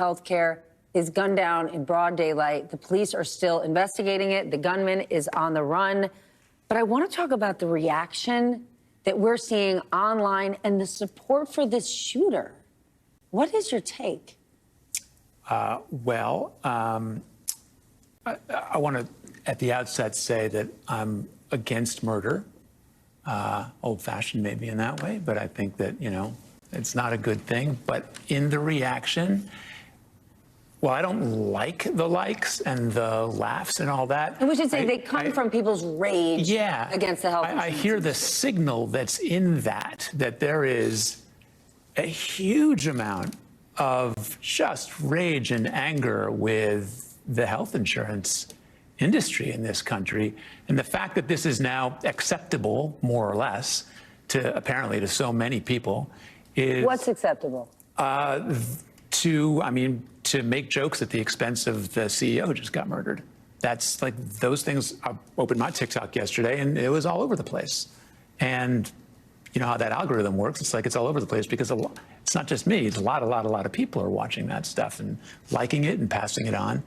Healthcare is gunned down in broad daylight. The police are still investigating it. The gunman is on the run. But I want to talk about the reaction that we're seeing online and the support for this shooter. What is your take? I want to, at the outset, say that I'm against murder. Old-fashioned maybe in that way, but I think that, it's not a good thing. But in the reaction, well, I don't like the likes and the laughs and all that. And we should say they come from people's rage against the health insurance. I hear the signal that's in that there is a huge amount of just rage and anger with the health insurance industry in this country. And the fact that this is now acceptable, more or less, apparently to so many people is... What's acceptable? To make jokes at the expense of the CEO who just got murdered. That's like those things. I opened my TikTok yesterday and it was all over the place. And you know how that algorithm works. It's like it's all over the place because it's not just me. It's a lot of people are watching that stuff and liking it and passing it on.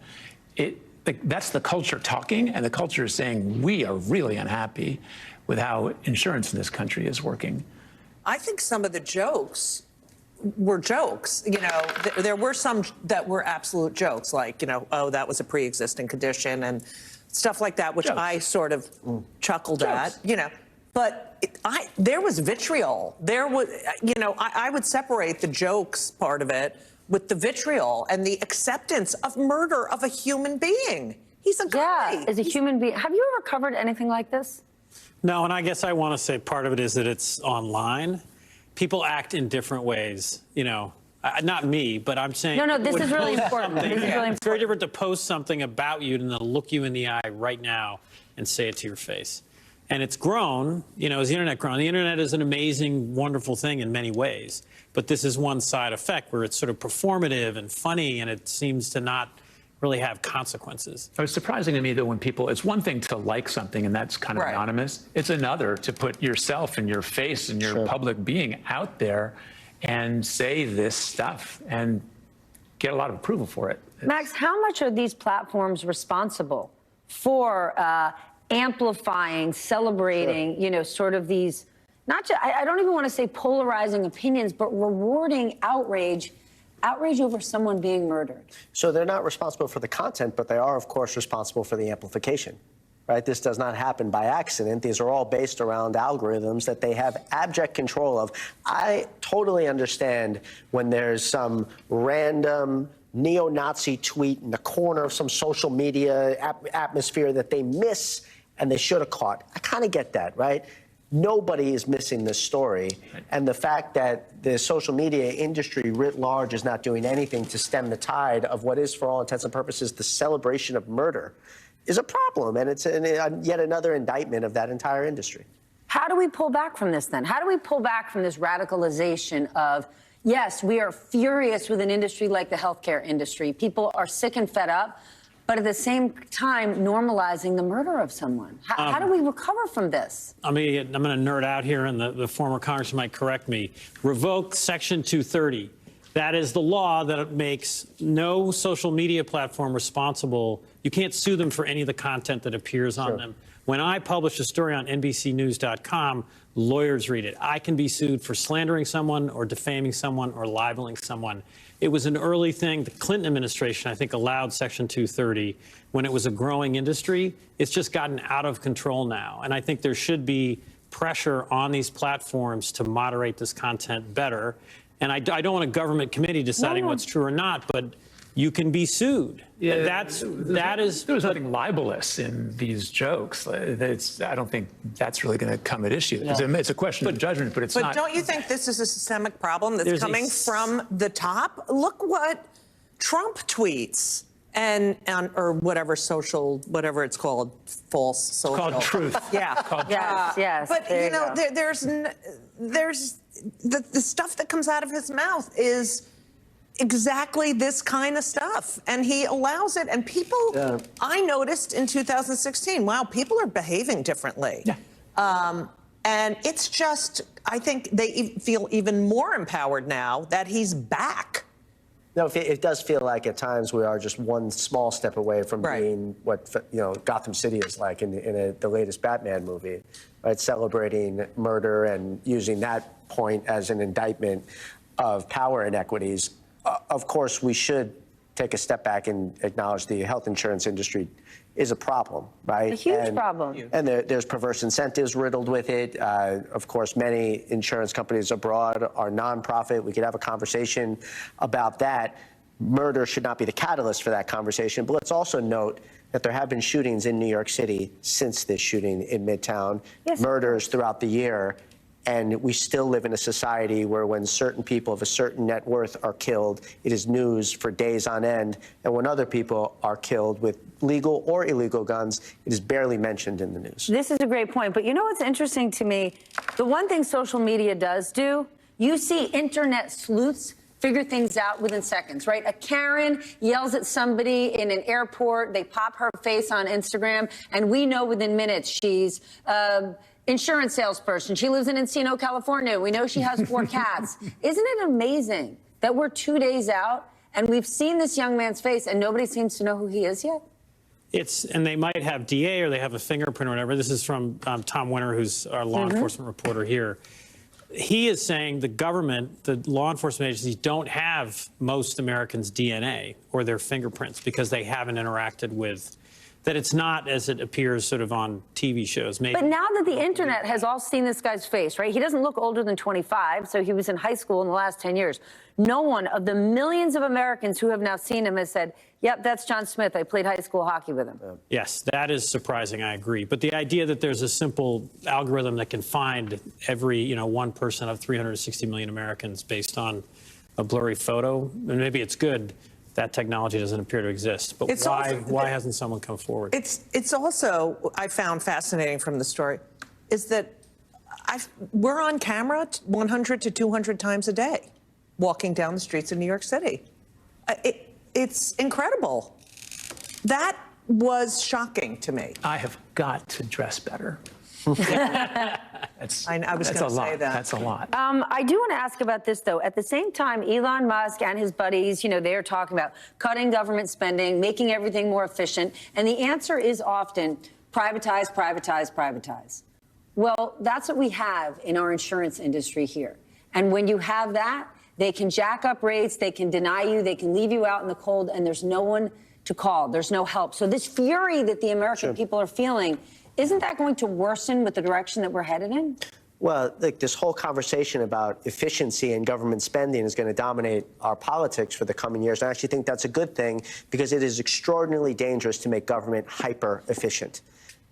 That's the culture talking, and the culture is saying we are really unhappy with how insurance in this country is working. I think some of the jokes were jokes. There were some that were absolute jokes, like, oh, that was a pre-existing condition and stuff like that, which jokes. I sort of chuckled jokes. At, But there was vitriol. There was, I would separate the jokes part of it with the vitriol and the acceptance of murder of a human being. He's a guy. Yeah, as a human being. Have you ever covered anything like this? No, and I guess I want to say part of it is that it's online. People act in different ways, not me, but I'm saying... No, this is really important. This is really important. It's very different to post something about you than to look you in the eye right now and say it to your face. And it's grown, as the internet grown. The internet is an amazing, wonderful thing in many ways. But this is one side effect where it's sort of performative and funny, and it seems to not really have consequences. It was surprising to me that when people, it's one thing to like something and that's kind of anonymous. It's another to put yourself and your face and your public being out there and say this stuff and get a lot of approval for it. Max, how much are these platforms responsible for amplifying, celebrating, sort of these, I don't even want to say polarizing opinions, but rewarding outrage over someone being murdered? So they're not responsible for the content, but they are, of course, responsible for the amplification, right? This does not happen by accident. These are all based around algorithms that they have abject control of. I totally understand when there's some random neo-Nazi tweet in the corner of some social media atmosphere that they miss and they should have caught. I kind of get that, right? Nobody is missing this story. And the fact that the social media industry writ large is not doing anything to stem the tide of what is, for all intents and purposes, the celebration of murder is a problem. And it's yet another indictment of that entire industry. How do we pull back from this, then? How do we pull back from this radicalization of, yes, we are furious with an industry like the healthcare industry. People are sick and fed up, but at the same time, normalizing the murder of someone. How do we recover from this? I'm going to nerd out here, and the former congressman might correct me. Revoke Section 230. That is the law that makes no social media platform responsible. You can't sue them for any of the content that appears on them. When I publish a story on NBCnews.com, lawyers read it. I can be sued for slandering someone or defaming someone or libeling someone. It was an early thing. The Clinton administration, I think, allowed Section 230 when it was a growing industry. It's just gotten out of control now. And I think there should be pressure on these platforms to moderate this content better. And I don't want a government committee deciding what's true or not, but you can be sued. Yeah, there was nothing libelous in these jokes. I don't think that's really going to come at issue. No. It's a question of judgment, but it's not. But don't you think this is a systemic problem that's coming from the top? Look what Trump tweets or whatever whatever it's called, false social. It's called truth. Yeah. Yes. But there's the stuff that comes out of his mouth is exactly this kind of stuff, and he allows it. And people, I noticed in 2016, wow, people are behaving differently. Yeah. And it's just, I think they feel even more empowered now that he's back. No, it does feel like at times we are just one small step away from Right. being what Gotham City is like in the latest Batman movie, right? Celebrating murder and using that point as an indictment of power inequities. Of course, we should take a step back and acknowledge the health insurance industry is a problem, right? A huge problem. And there's perverse incentives riddled with it. Of course, many insurance companies abroad are nonprofit. We could have a conversation about that. Murder should not be the catalyst for that conversation. But let's also note that there have been shootings in New York City since this shooting in Midtown, Yes. murders throughout the year. And we still live in a society where when certain people of a certain net worth are killed, it is news for days on end. And when other people are killed with legal or illegal guns, it is barely mentioned in the news. This is a great point. But you know what's interesting to me? The one thing social media does do, you see internet sleuths figure things out within seconds, right? A Karen yells at somebody in an airport, they pop her face on Instagram, and we know within minutes she's insurance salesperson. She lives in Encino, California. We know she has 4 cats. Isn't it amazing that we're 2 days out and we've seen this young man's face and nobody seems to know who he is yet? And they might have DA or they have a fingerprint or whatever. This is from Tom Winter, who's our law enforcement reporter here. He is saying the government, the law enforcement agencies don't have most Americans' DNA or their fingerprints because they haven't interacted with, that it's not as it appears sort of on TV shows. Maybe. But now that the internet has all seen this guy's face, right? He doesn't look older than 25, so he was in high school in the last 10 years. No one of the millions of Americans who have now seen him has said, yep, that's John Smith. I played high school hockey with him. Yes, that is surprising. I agree. But the idea that there's a simple algorithm that can find every, one person of 360 million Americans based on a blurry photo, and maybe it's good, that technology doesn't appear to exist. But It's why hasn't someone come forward? It's also, I found fascinating from the story, is that we're on camera 100 to 200 times a day, walking down the streets of New York City. It's incredible. That was shocking to me. I have got to dress better. That's, I was that's gonna a lot. say that. That's a lot. I do want to ask about this, though. At the same time, Elon Musk and his buddies, they're talking about cutting government spending, making everything more efficient. And the answer is often privatize, privatize, privatize. Well, that's what we have in our insurance industry here. And when you have that, they can jack up rates, they can deny you, they can leave you out in the cold, and there's no one to call. There's no help. So this fury that the American people are feeling, isn't that going to worsen with the direction that we're headed in? Well, this whole conversation about efficiency and government spending is going to dominate our politics for the coming years. And I actually think that's a good thing because it is extraordinarily dangerous to make government hyper efficient.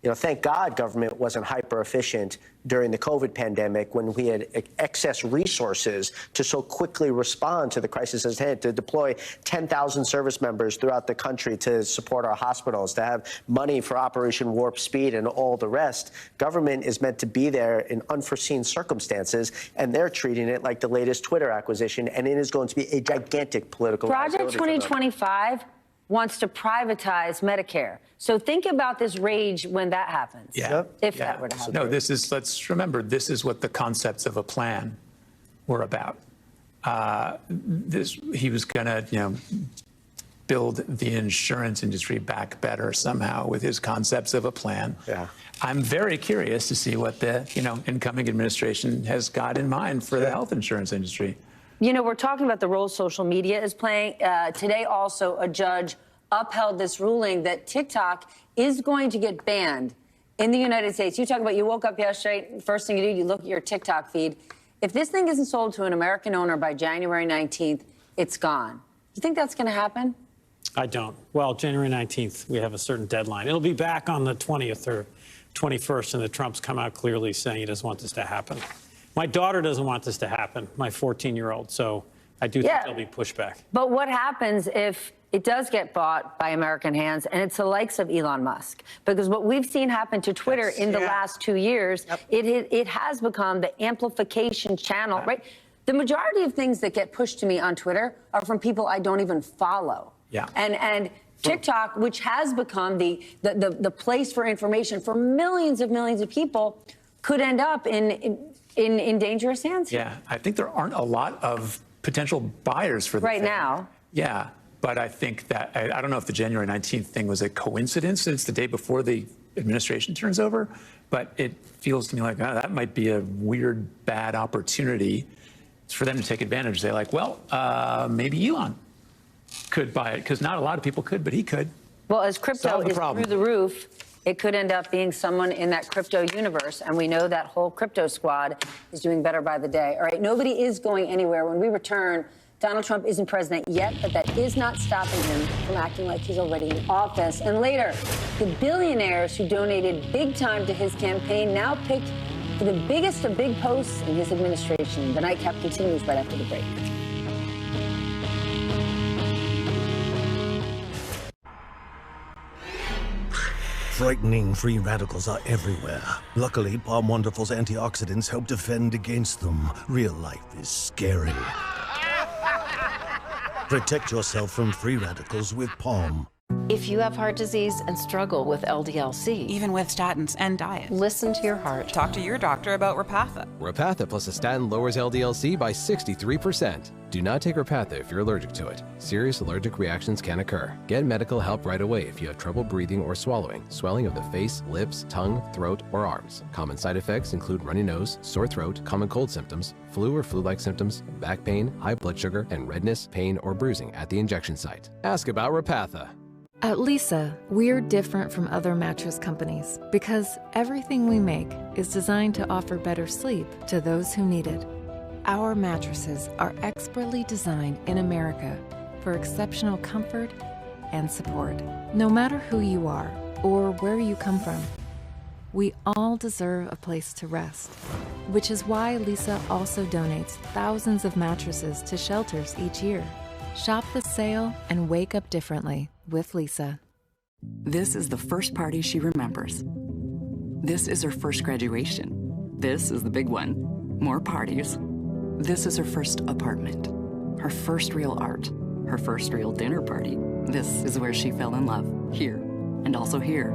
Thank God government wasn't hyper efficient during the COVID pandemic when we had excess resources to so quickly respond to the crisis at hand, to deploy 10,000 service members throughout the country to support our hospitals, to have money for Operation Warp Speed and all the rest. Government is meant to be there in unforeseen circumstances, and they're treating it like the latest Twitter acquisition, and it is going to be a gigantic political Project liability for them. 2025 wants to privatize Medicare. So think about this rage when that happens. Yeah. If that were to happen. No, let's remember, this is what the concepts of a plan were about. He was going to, build the insurance industry back better somehow with his concepts of a plan. Yeah. I'm very curious to see what the, incoming administration has got in mind for the health insurance industry. We're talking about the role social media is playing. Today, also, a judge upheld this ruling that TikTok is going to get banned in the United States. You talk about you woke up yesterday, first thing you do, you look at your TikTok feed. If this thing isn't sold to an American owner by January 19th, it's gone. You think that's going to happen? I don't. Well, January 19th, we have a certain deadline. It'll be back on the 20th or 21st, and the Trump's come out clearly saying he doesn't want this to happen. My daughter doesn't want this to happen, my 14-year-old, so I do think there'll be pushback. But what happens if it does get bought by American hands and it's the likes of Elon Musk? Because what we've seen happen to Twitter in the last 2 years, it has become the amplification channel, right? The majority of things that get pushed to me on Twitter are from people I don't even follow. Yeah. And TikTok, which has become the place for information for millions of people, could end up in dangerous hands. Yeah, I think there aren't a lot of potential buyers for the Right thing. now. Yeah, but I think that, I don't know if the January 19th thing was a coincidence, it's the day before the administration turns over, but it feels to me like that might be a weird, bad opportunity for them to take advantage. They're like, well, maybe Elon could buy it, because not a lot of people could, but he could. Well, as crypto Solve the is problem. through the roof, it could end up being someone in that crypto universe, and we know that whole crypto squad is doing better by the day. All right, nobody is going anywhere. When we return, Donald Trump isn't president yet, but that is not stopping him from acting like he's already in office. And later, the billionaires who donated big time to his campaign now picked for the biggest of big posts in his administration. The Nightcap continues right after the break. Frightening free radicals are everywhere. Luckily, Palm Wonderful's antioxidants help defend against them. Real life is scary. Protect yourself from free radicals with Palm. If you have heart disease and struggle with LDL-C, even with statins and diet, listen to your heart. Talk to your doctor about Repatha. Repatha plus a statin lowers LDL-C by 63%. Do not take Repatha if you're allergic to it. Serious allergic reactions can occur. Get medical help right away if you have trouble breathing or swallowing, swelling of the face, lips, tongue, throat, or arms. Common side effects include runny nose, sore throat, common cold symptoms, flu or flu-like symptoms, back pain, high blood sugar, and redness, pain, or bruising at the injection site. Ask about Repatha. At Lisa, we're different from other mattress companies because everything we make is designed to offer better sleep to those who need it. Our mattresses are expertly designed in America for exceptional comfort and support. No matter who you are or where you come from, we all deserve a place to rest, which is why Lisa also donates thousands of mattresses to shelters each year. Shop the sale and wake up differently with Lisa. This is the first party she remembers. This is her first graduation. This is the big one. More parties. This is her first apartment. Her first real art. Her first real dinner party. This is where she fell in love. Here. And also here.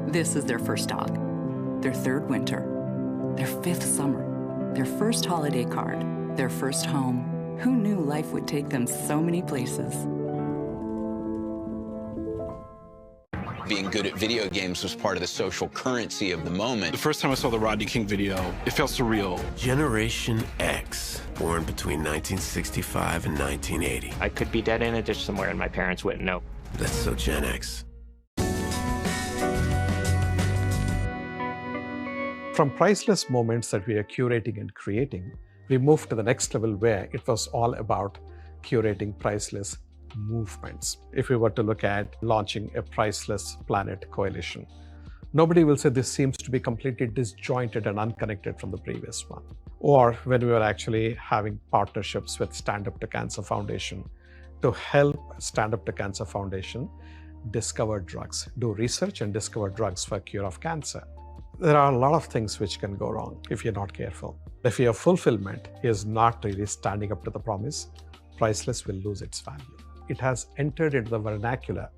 This is their first dog. Their third winter. Their fifth summer. Their first holiday card. Their first home. Who knew life would take them so many places? Being good at video games was part of the social currency of the moment. The first time I saw the Rodney King video, it felt surreal. Generation X, born between 1965 and 1980. I could be dead in a ditch somewhere and my parents wouldn't know. That's so Gen X. From priceless moments that we are curating and creating, we moved to the next level where it was all about curating priceless movements. If we were to look at launching a Priceless Planet Coalition, nobody will say this seems to be completely disjointed and unconnected from the previous one. Or when we were actually having partnerships with Stand Up to Cancer Foundation to help Stand Up to Cancer Foundation discover drugs, do research and discover drugs for cure of cancer. There are a lot of things which can go wrong if you're not careful. If your fulfillment is not really standing up to the promise, Priceless will lose its value. It has entered into the vernacular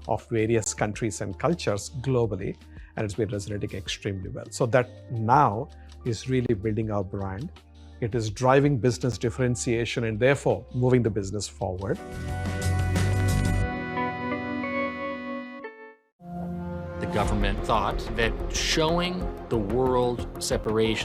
of various countries and cultures globally, and it's been resonating extremely well. So that now is really building our brand. It is driving business differentiation and therefore moving the business forward. The government thought that showing the world separation